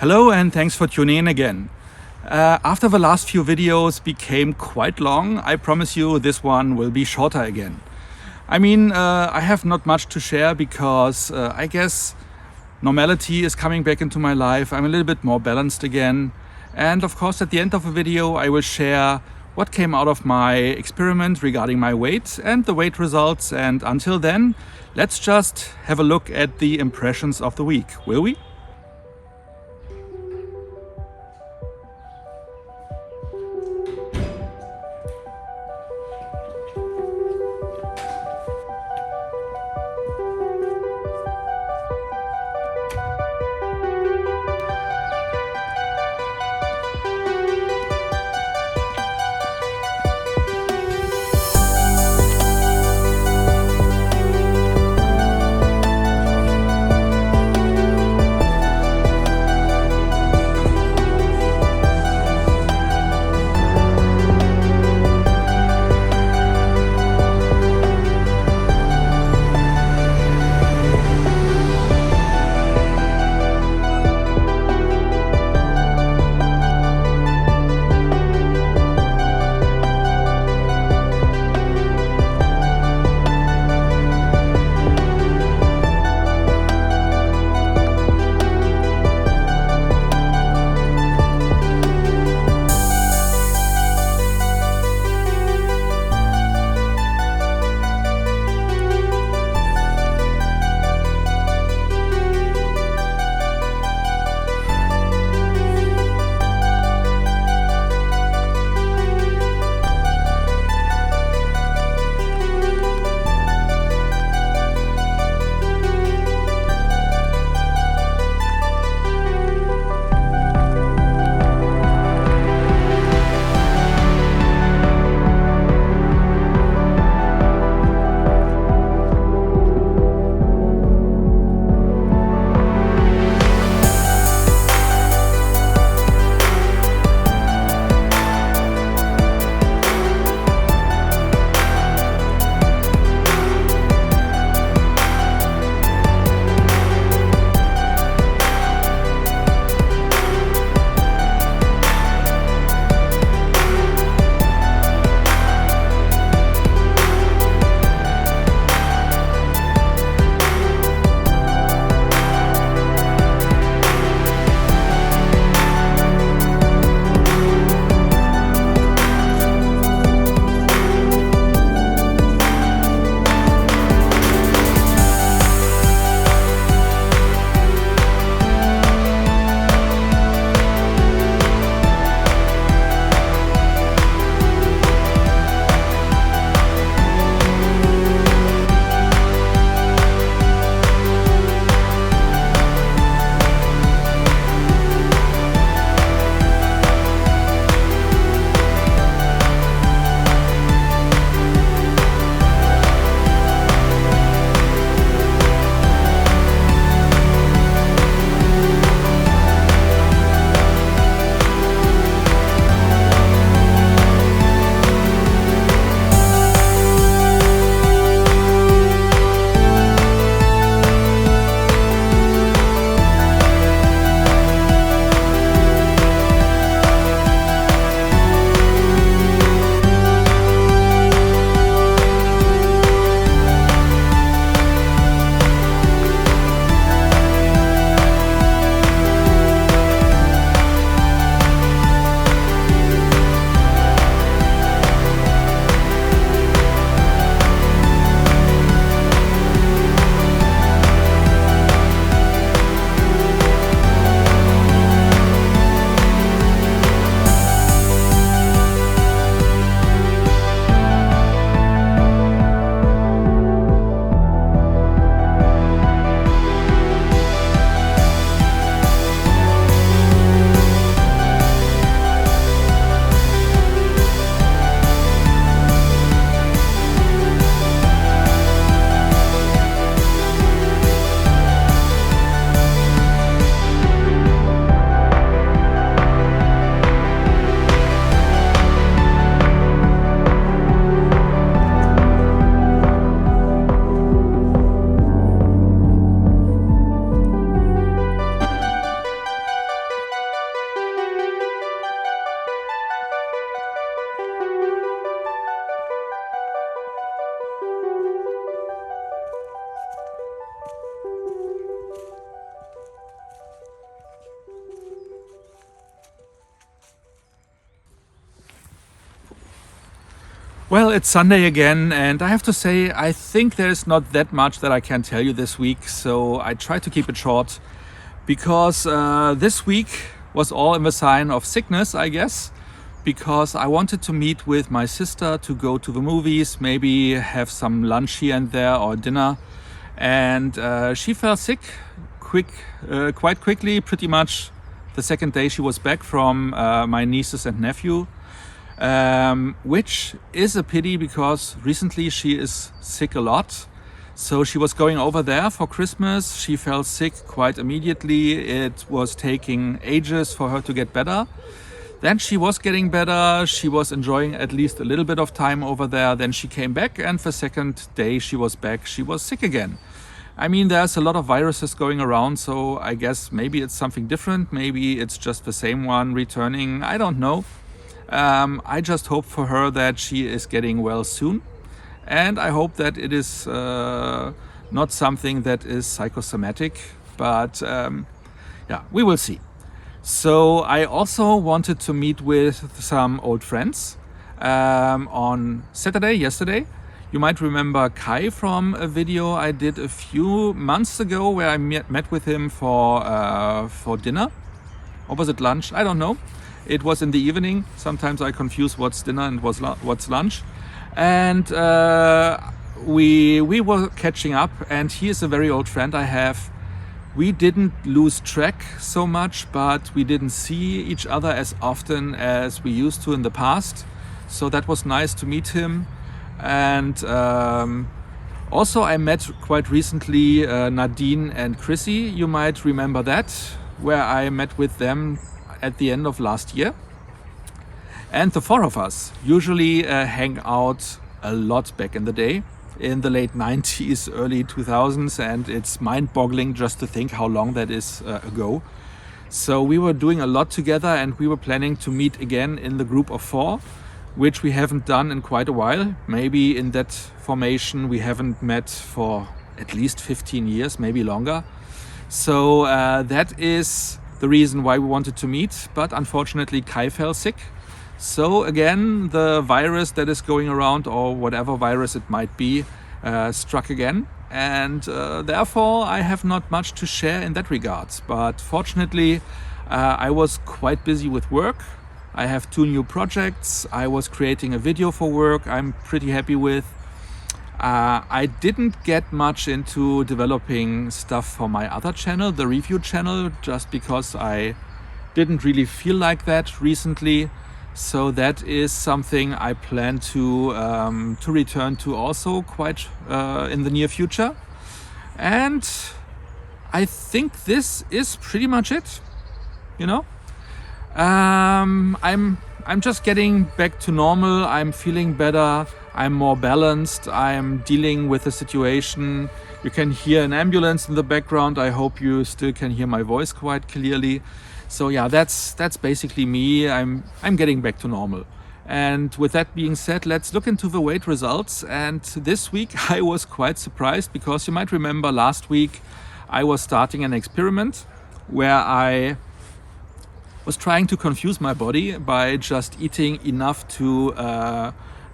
Hello and thanks for tuning in again. After the last few videos became quite long, I promise you this one will be shorter again. I have not much to share because I guess normality is coming back into my life. I'm a little bit more balanced again. And of course at the end of the video I will share what came out of my experiment regarding my weight and the weight results. And until then, let's just have a look at the impressions of the week, will we? Well, it's Sunday again, and I have to say, I think there's not that much that I can tell you this week, so I try to keep it short, because this week was all in the sign of sickness, I guess, because I wanted to meet with my sister to go to the movies, maybe have some lunch here and there or dinner, and she fell sick quite quickly, pretty much the second day she was back from my nieces and nephew. Which is a pity because recently she is sick a lot. So she was going over there for Christmas. She fell sick quite immediately. It was taking ages for her to get better. Then she was getting better. She was enjoying at least a little bit of time over there. Then she came back, and the second day she was back, she was sick again. I mean, there's a lot of viruses going around, so I guess maybe it's something different. Maybe it's just the same one returning. I don't know. I just hope for her that she is getting well soon, and I hope that it is not something that is psychosomatic, but yeah, we will see. So I also wanted to meet with some old friends on Saturday, yesterday. You might remember Kai from a video I did a few months ago where I met with him for dinner, or was it lunch? I don't know. It was in the evening. Sometimes I confuse what's dinner and what's lunch. And we were catching up, and he is a very old friend I have. We didn't lose track so much, but we didn't see each other as often as we used to in the past. So that was nice to meet him. And also I met quite recently Nadine and Chrissy. You might remember that, where I met with them at the end of last year. And the four of us usually hang out a lot back in the day, in the late 90s, early 2000s, and it's mind-boggling just to think how long that is ago. So we were doing a lot together, and we were planning to meet again in the group of four, which we haven't done in quite a while. Maybe in that formation we haven't met for at least 15 years, maybe longer. So that is the reason why we wanted to meet, but unfortunately Kai fell sick. So again, the virus that is going around, or whatever virus it might be, struck again, and therefore I have not much to share in that regards. But fortunately I was quite busy with work. I have 2 new projects. I was creating a video for work I'm pretty happy with. I didn't get much into developing stuff for my other channel, the review channel, just because I didn't really feel like that recently. So that is something I plan to return to also quite in the near future. And I think this is pretty much it, you know. I'm just getting back to normal. I'm feeling better. I'm more balanced. I'm dealing with the situation. You can hear an ambulance in the background. I hope you still can hear my voice quite clearly. So yeah, that's basically me. I'm getting back to normal. And with that being said, let's look into the weight results. And this week I was quite surprised, because you might remember last week I was starting an experiment where I was trying to confuse my body by just eating enough to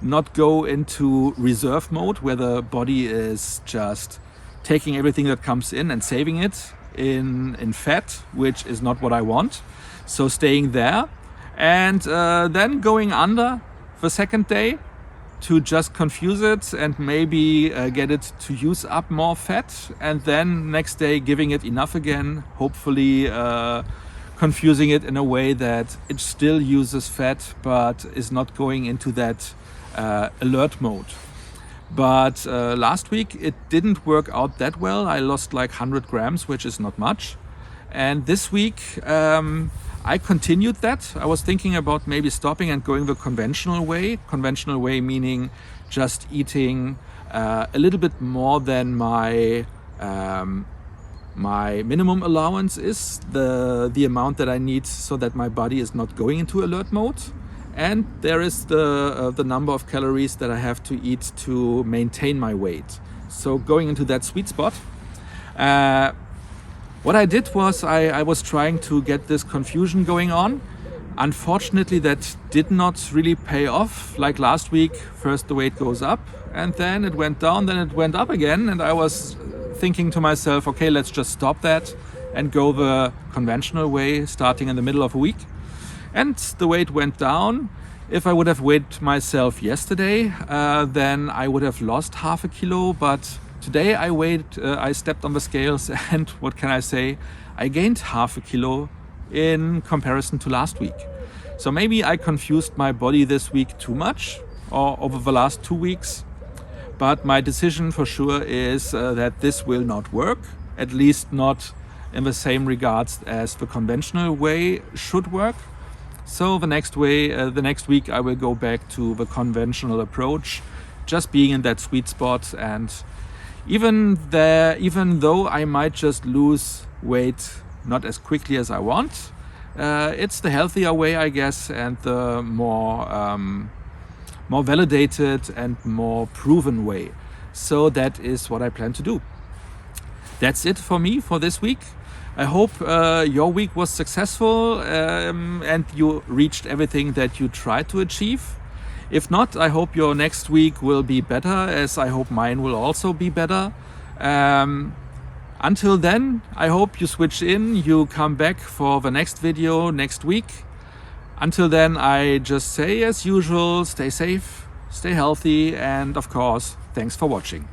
not go into reserve mode, where the body is just taking everything that comes in and saving it in fat, which is not what I want. So staying there, and then going under the second day to just confuse it and maybe get it to use up more fat, and then next day giving it enough again, hopefully confusing it in a way that it still uses fat but is not going into that alert mode. But last week it didn't work out that well. I lost like 100 grams, which is not much. And this week I continued that. I was thinking about maybe stopping and going the conventional way. Conventional way meaning just eating a little bit more than my minimum allowance is, the amount that I need so that my body is not going into alert mode. And there is the number of calories that I have to eat to maintain my weight. So going into that sweet spot. What I did was I was trying to get this confusion going on. Unfortunately, that did not really pay off. Like last week, first the weight goes up and then it went down, then it went up again. And I was thinking to myself, okay, let's just stop that and go the conventional way, starting in the middle of a week. And the weight went down. If I would have weighed myself yesterday, then I would have lost half a kilo. But today I stepped on the scales and what can I say? I gained half a kilo in comparison to last week. So maybe I confused my body this week too much, or over the last 2 weeks. But my decision for sure is that this will not work, at least not in the same regards as the conventional way should work. So the next week I will go back to the conventional approach, just being in that sweet spot. And even though I might just lose weight not as quickly as I want, it's the healthier way, I guess, and the more validated and more proven way. So that is what I plan to do. That's it for me for this week. I hope your week was successful and you reached everything that you tried to achieve. If not, I hope your next week will be better, as I hope mine will also be better. Until then, I hope you switch in, you come back for the next video next week. Until then, I just say as usual, stay safe, stay healthy, and of course, thanks for watching.